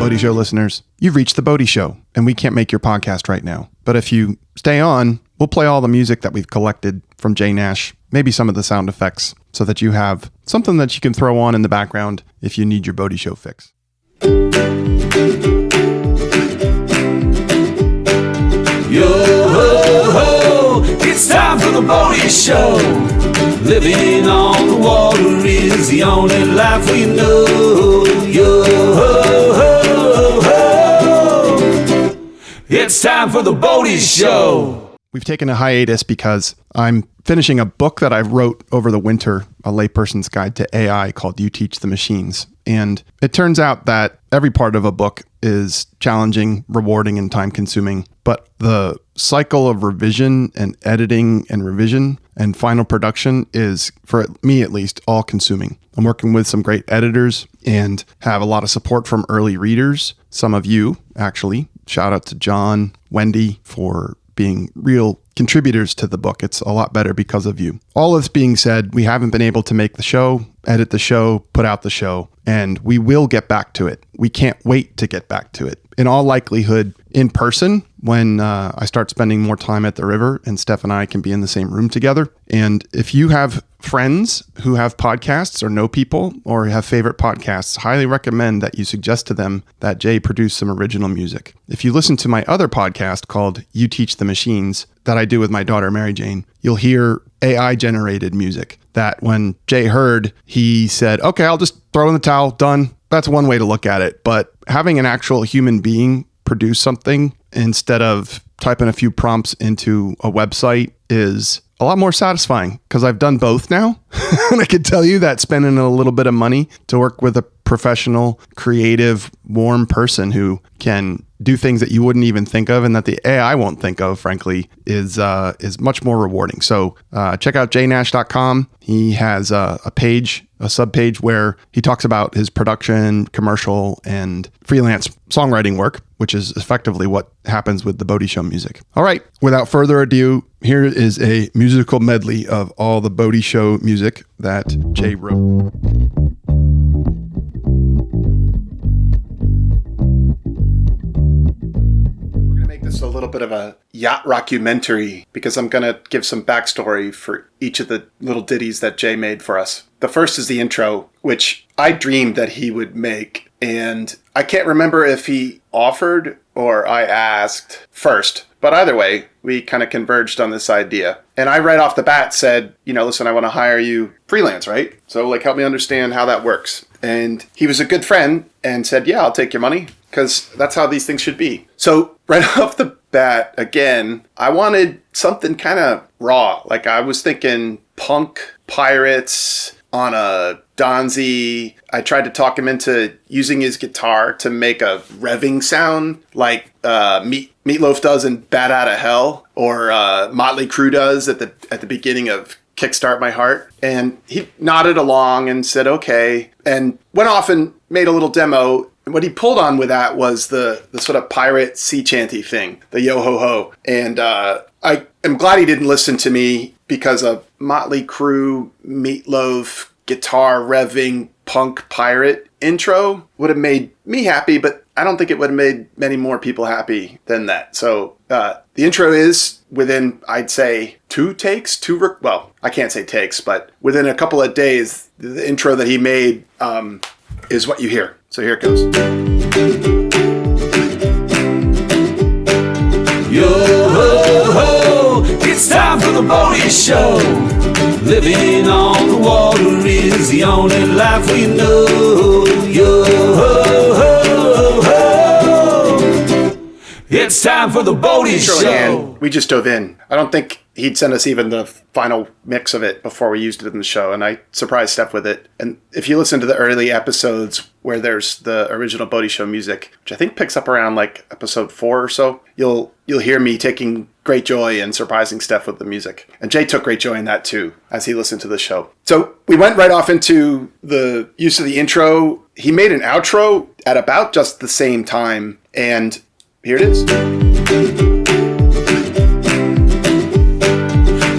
Bodie Show listeners, you've reached the Bodie Show, and we can't make your podcast right now. But if you stay on, we'll play all the music that we've collected from Jay Nash, maybe some of the sound effects, so that you have something that you can throw on in the background if you need your Bodie Show fix. Yo ho ho, it's time for the Bodie Show. Living on the water is the only life we know. Yo ho ho ho, it's time for the Bodie Show. We've taken a hiatus because I'm finishing a book that I wrote over the winter, A Layperson's Guide to AI, called You Teach the Machines. And it turns out that every part of a book is challenging, rewarding, and time-consuming. But the cycle of revision and editing and revision and final production is, for me at least, all-consuming. I'm working with some great editors and have a lot of support from early readers. Some of you, actually. Shout out to John, Wendy, for being real contributors to the book. It's a lot better because of you. All this being said, we haven't been able to make the show, edit the show, put out the show, and we will get back to it. We can't wait to get back to it. In all likelihood, in person, when I start spending more time at the river and Steph and I can be in the same room together. And if you have friends who have podcasts or know people or have favorite podcasts, highly recommend that you suggest to them that Jay produce some original music. If you listen to my other podcast called You Teach the Machines that I do with my daughter, Mary Jane, you'll hear AI generated music that when Jay heard, he said, okay, I'll just throw in the towel, done. That's one way to look at it. But having an actual human being produce something instead of typing a few prompts into a website is a lot more satisfying because I've done both now. And I can tell you that spending a little bit of money to work with a professional, creative, warm person who can do things that you wouldn't even think of and that the AI won't think of, frankly, is much more rewarding. So check out jnash.com. He has a page, a subpage where he talks about his production, commercial, and freelance songwriting work, which is effectively what happens with the Bodie Show music. All right, without further ado, here is a musical medley of all the Bodie Show music that Jay wrote. This is a little bit of a Yacht Rockumentary because I'm going to give some backstory for each of the little ditties that Jay made for us. The first is the intro, which I dreamed that he would make, and I can't remember if he offered or I asked first, but either way, we kind of converged on this idea. And I right off the bat said, listen, I want to hire you freelance, right? So help me understand how that works. And he was a good friend and said, yeah, I'll take your money, because that's how these things should be. So right off the bat, again, I wanted something kind of raw. I was thinking punk pirates on a Donzi. I tried to talk him into using his guitar to make a revving sound like Meatloaf does in Bat Outta Hell, or Motley Crue does at the beginning of Kickstart My Heart. And he nodded along and said, okay, and went off and made a little demo. And what he pulled on with that was the sort of pirate sea chanty thing, the yo ho ho. And I am glad he didn't listen to me, because a Motley Crue, Meatloaf, guitar revving punk pirate intro would have made me happy, but I don't think it would have made many more people happy than that. So the intro is within, I'd say, well, I can't say takes, but within a couple of days, the intro that he made is what you hear. So here it goes. Yo ho ho, it's time for the Bodie Show. Living on the water is the only life we know. Yo ho ho ho, it's time for the Bodie Show. And we just dove in. I don't think he'd send us even the final mix of it before we used it in the show, and I surprised Steph with it. And if you listen to the early episodes where there's the original Bodie Show music, which I think picks up around episode 4 or so, you'll hear me taking great joy in surprising Steph with the music. And Jay took great joy in that too, as he listened to the show. So we went right off into the use of the intro. He made an outro at about just the same time, and here it is.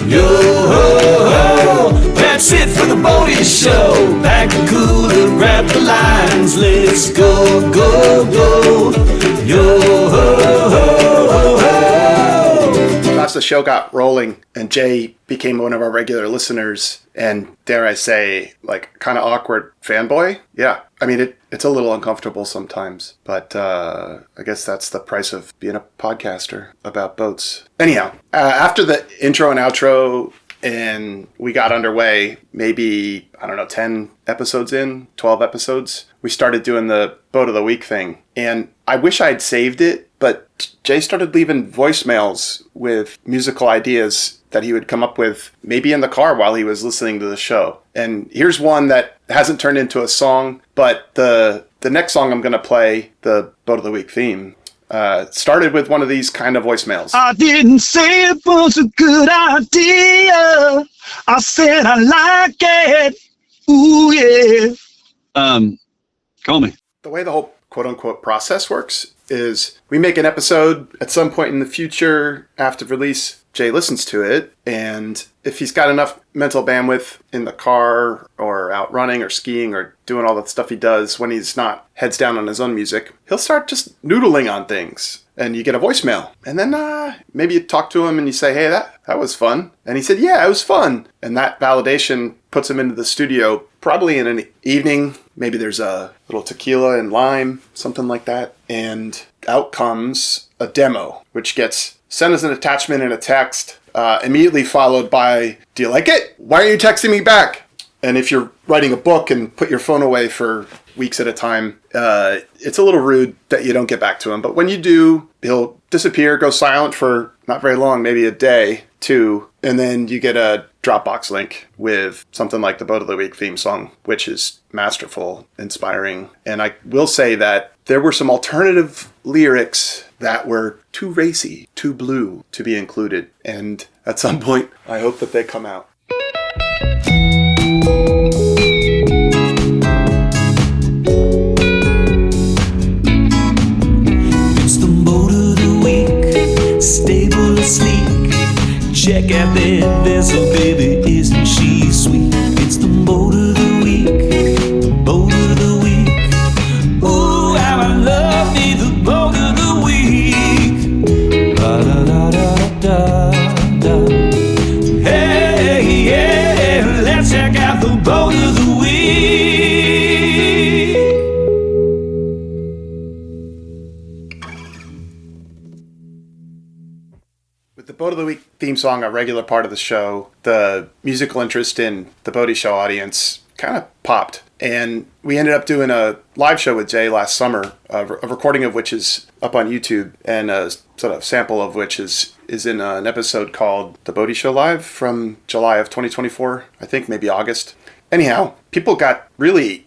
Yo ho ho, that's it for the Bodie Show. Back to cooler grab the lines, let's go, go, go. Yo ho ho ho ho. As the show got rolling and Jay became one of our regular listeners and, dare I say, like, kind of awkward fanboy. Yeah, I mean, it's a little uncomfortable sometimes, but I guess that's the price of being a podcaster about boats. Anyhow, after the intro and outro and we got underway, maybe, I don't know, 10 episodes in, 12 episodes, we started doing the Boat of the Week thing. And I wish I'd saved it, but Jay started leaving voicemails with musical ideas that he would come up with maybe in the car while he was listening to the show. And here's one that hasn't turned into a song, but the next song I'm going to play, the Boat of the Week theme, started with one of these kind of voicemails. I didn't say it was a good idea. I said I like it. Ooh, yeah. Call me. The way the whole quote-unquote process works is we make an episode at some point in the future after release. Jay listens to it, and if he's got enough mental bandwidth in the car or out running or skiing or doing all the stuff he does when he's not heads down on his own music, he'll start just noodling on things. And you get a voicemail. And then maybe you talk to him and you say, hey, that was fun. And he said, yeah, it was fun. And that validation puts him into the studio probably in an evening. Maybe there's a little tequila and lime, something like that. And out comes a demo, which gets sent as an attachment in a text, immediately followed by, do you like it? Why are you texting me back? And if you're writing a book and put your phone away for weeks at a time, it's a little rude that you don't get back to him. But when you do, he'll disappear, go silent for not very long, maybe a day, 2, and then you get a Dropbox link with something like the Boat of the Week theme song, which is masterful, inspiring. And I will say that there were some alternative lyrics that were too racy, too blue to be included. And at some point, I hope that they come out. It's the boat of the week, stable and sleek. Check out that vessel, baby, isn't she sweet? It's the boat of the week, boat of the week. Ooh, how I love me the boat of the week. La da da da da da. Hey, yeah, let's check out the boat of the week. With the Boat of the Week theme song a regular part of the show, the musical interest in the Bodie Show audience kind of popped. And we ended up doing a live show with Jay last summer, a recording of which is up on YouTube, and a sort of sample of which is in an episode called The Bodie Show Live from July of 2024, I think maybe August. Anyhow, people got really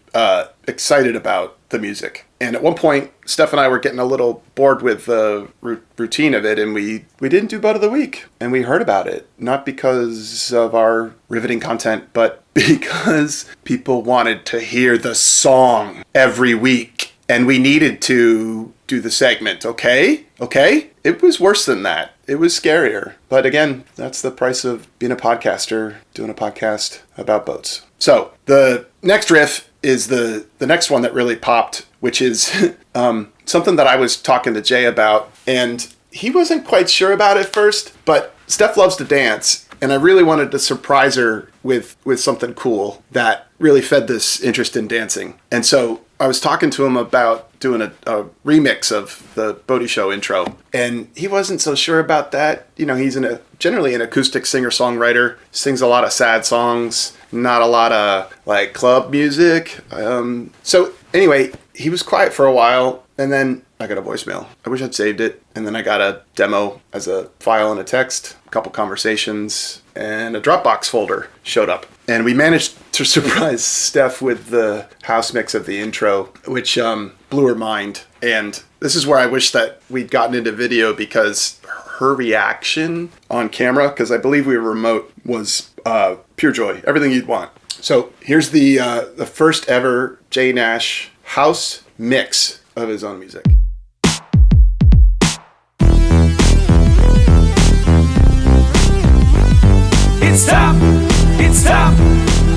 excited about the music. And at one point, Steph and I were getting a little bored with the routine of it, and we didn't do Boat of the Week. And we heard about it, not because of our riveting content, but because people wanted to hear the song every week. And we needed to do the segment, okay? It was worse than that. It was scarier. But again, that's the price of being a podcaster, doing a podcast about boats. So the next riff is the next one that really popped, which is something that I was talking to Jay about, and he wasn't quite sure about it first, but Steph loves to dance, and I really wanted to surprise her with something cool that really fed this interest in dancing. And so I was talking to him about doing a remix of the Bodie Show intro, and he wasn't so sure about that. You know, he's generally an acoustic singer-songwriter, sings a lot of sad songs, not a lot of like club music. So anyway, he was quiet for a while, and then I got a voicemail. I wish I'd saved it. And then I got a demo as a file and a text, a couple conversations, and a Dropbox folder showed up. And we managed to surprise Steph with the house mix of the intro, which blew her mind. And this is where I wish that we'd gotten into video, because her reaction on camera, because I believe we were remote, was pure joy. Everything you'd want. So here's the first ever Jay Nash house mix of his own music.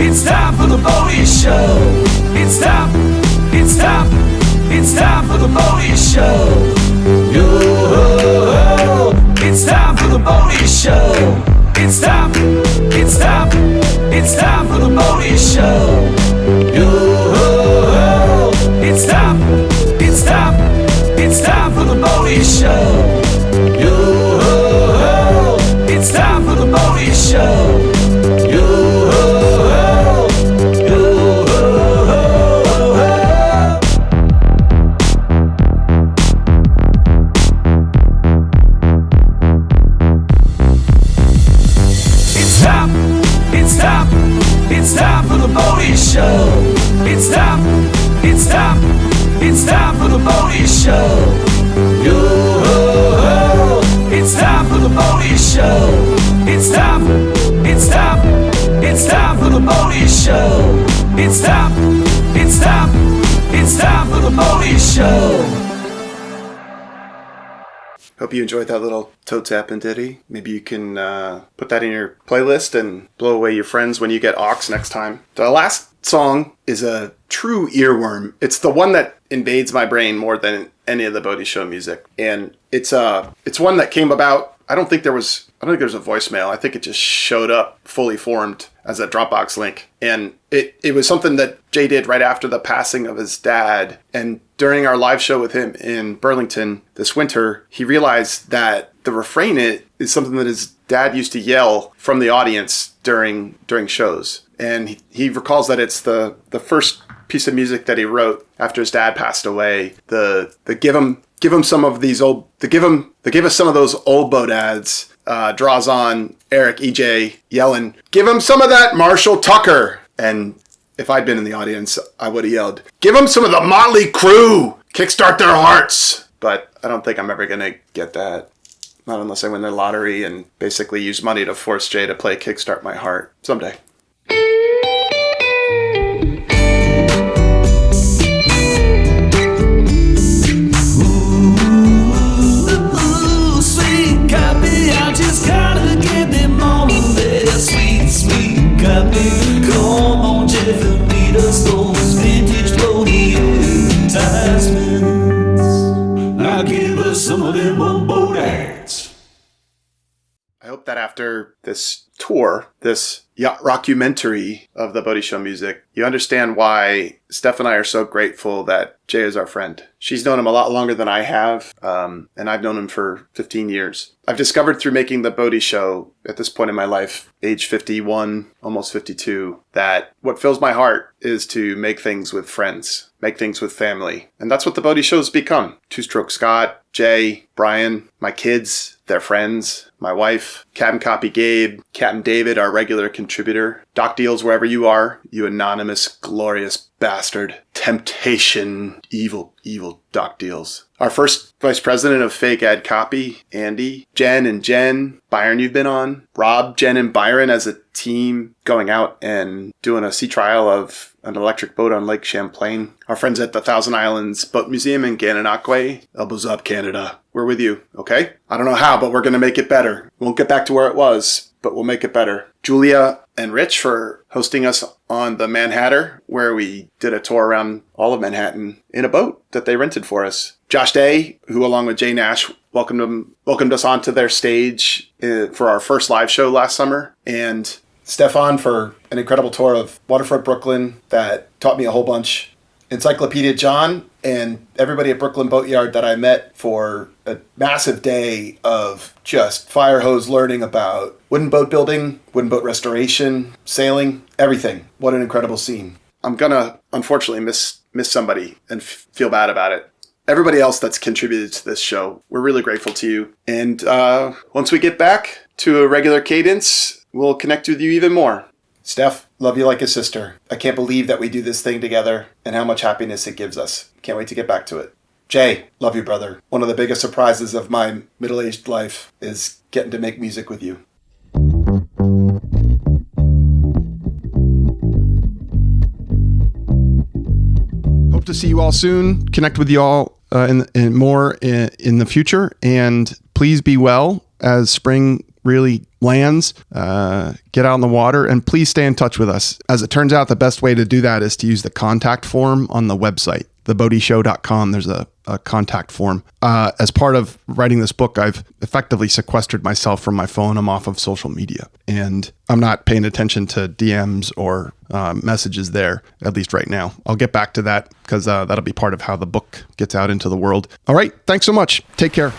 It's time for the Bodie Show. It's time time for the Bodie Show. Yo ho ho, it's time for the Bodie Show. It's time for the Bodie Show. Yo ho ho, it's time for the Bodie Show. Yo ho ho, it's time for the Bodie Show. Yo ho ho, yo ho ho ho. It's time for the Bodie Show. It's time for the Bodie Show. Yo ho ho, it's time for the Bodie Show. It's time for the Bodie Show. It's time for the Bodie Show. Hope you enjoyed that little toe tapping ditty. Maybe you can put that in your playlist and blow away your friends when you get aux next time. The last song is a true earworm. It's the one that invades my brain more than any of the Bodie Show music. And it's one that came about. I don't think there was a voicemail. I think it just showed up fully formed as a Dropbox link. And it was something that Jay did right after the passing of his dad. And during our live show with him in Burlington this winter, he realized that the refrain is something that his dad used to yell from the audience during shows. And he recalls that it's the first piece of music that he wrote after his dad passed away. The give us some of those old boat ads draws on Eric EJ yelling, "Give him some of that Marshall Tucker." And if I'd been in the audience, I would have yelled, "Give him some of the Motley Crue, kickstart their hearts." But I don't think I'm ever going to get that. Not unless I win the lottery and basically use money to force Jay to play Kickstart My Heart someday. Just gotta get them on there, sweet, sweet copy. Come on, Jeff, and meet us those vintage Bodie advertisements. Now give us some of them old boat ads. I hope that after this tour, this Yacht Rockumentary of the Bodie Show music, you understand why Steph and I are so grateful that Jay is our friend. She's known him a lot longer than I have, and I've known him for 15 years. I've discovered through making the Bodie Show at this point in my life, age 51, almost 52, that what fills my heart is to make things with friends, make things with family. And that's what the Bodie Show's become. Two-Stroke Scott, Jay, Brian, my kids, their friends, my wife, Captain Copy Gabe, Captain David, our regular contributor, Doc Deals wherever you are, you anonymous, glorious bastard. Temptation, evil Doc Deals. Our first vice president of fake ad copy, Andy, Jen and Jen, Byron you've been on, Rob, Jen and Byron as a team going out and doing a sea trial of an electric boat on Lake Champlain. Our friends at the Thousand Islands Boat Museum in Gananoque. Elbows up, Canada. We're with you, okay? I don't know how, but we're going to make it better. Won't get back to where it was, but we'll make it better. Julia and Rich for hosting us on the Manhattan, where we did a tour around all of Manhattan in a boat that they rented for us. Josh Day, who along with Jay Nash welcomed us onto their stage for our first live show last summer. And Stefan for an incredible tour of Waterfront Brooklyn that taught me a whole bunch. Encyclopedia John and everybody at Brooklyn Boatyard that I met for a massive day of just fire hose learning about wooden boat building, wooden boat restoration, sailing, everything. What an incredible scene. I'm gonna unfortunately miss somebody and feel bad about it. Everybody else that's contributed to this show, we're really grateful to you. And once we get back to a regular cadence, we'll connect with you even more. Steph, love you like a sister. I can't believe that we do this thing together and how much happiness it gives us. Can't wait to get back to it. Jay, love you, brother. One of the biggest surprises of my middle-aged life is getting to make music with you. Hope to see you all soon. Connect with you all in more in the future. And please be well as spring really lands, get out on the water, and please stay in touch with us. As it turns out, the best way to do that is to use the contact form on the website, theboatyshow.com. There's a contact form. As part of writing this book, I've effectively sequestered myself from my phone. I'm off of social media, and I'm not paying attention to DMs or messages there, at least right now. I'll get back to that because that'll be part of how the book gets out into the world. All right. Thanks so much. Take care.